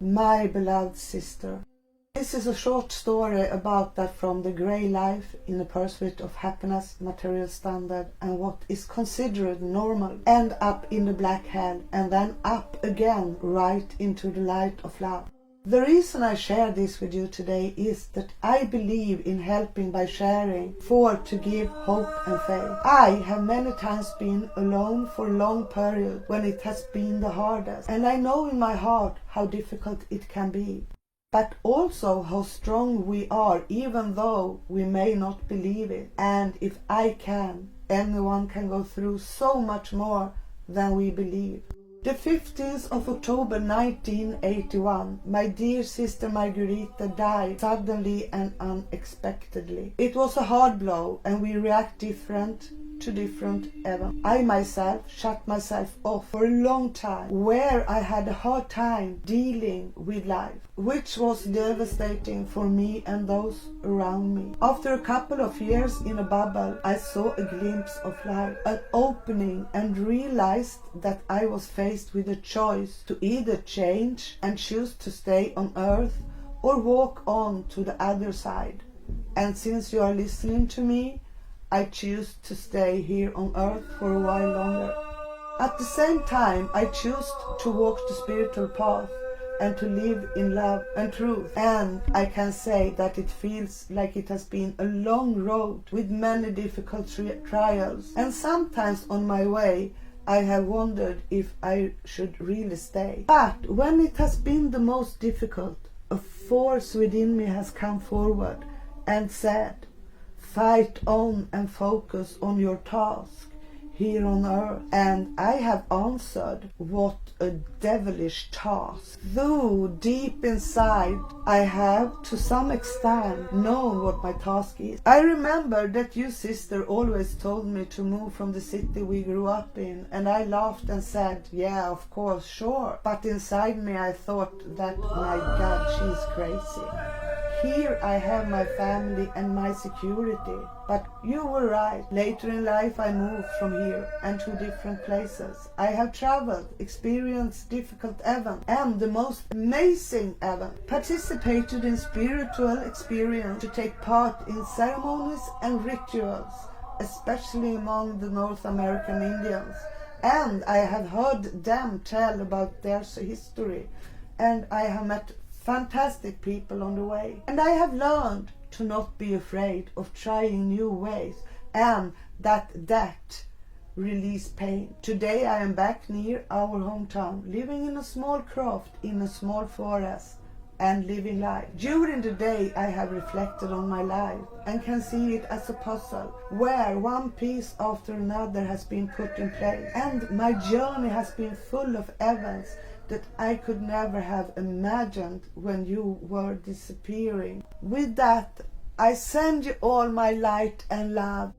My beloved sister. This is a short story about that from the grey life in the pursuit of happiness, material standard, and what is considered normal, end up in the black hell and then up again right into the light of love. The reason I share this with you today is that I believe in helping by sharing, for to give hope and faith. I have many times been alone for a long period when it has been the hardest, and I know in my heart how difficult it can be, but also how strong we are even though we may not believe it. And if I can, anyone can go through so much more than we believe. The 15th of October 1981, my dear sister Margarita died suddenly and unexpectedly. It was a hard blow and we react different to different events. I myself shut myself off for a long time, where I had a hard time dealing with life, which was devastating for me and those around me. After a couple of years in a bubble, I saw a glimpse of life, an opening, and realized that I was faced with a choice to either change and choose to stay on earth or walk on to the other side. And since you are listening to me, I choose to stay here on earth for a while longer. At the same time, I choose to walk the spiritual path and to live in love and truth. And I can say that it feels like it has been a long road with many difficult trials. And sometimes on my way, I have wondered if I should really stay. But when it has been the most difficult, a force within me has come forward and said, fight on and focus on your task here on earth. And I have answered, what a devilish task. Though deep inside I have to some extent known what my task is. I remember that you, sister, always told me to move from the city we grew up in, and I laughed and said, yeah, of course, sure. But inside me I thought that, my God, she's crazy. Here I have my family and my security. But you were right. Later in life I moved from here and to different places. I have traveled, experienced difficult events and the most amazing events. Participated in spiritual experience, to take part in ceremonies and rituals, especially among the North American Indians. And I have heard them tell about their history. And I have met fantastic people on the way. And I have learned to not be afraid of trying new ways, and that release pain. Today I am back near our hometown, living in a small croft in a small forest and living life. During the day I have reflected on my life and can see it as a puzzle where one piece after another has been put in place, and my journey has been full of events that I could never have imagined when you were disappearing. With that, I send you all my light and love.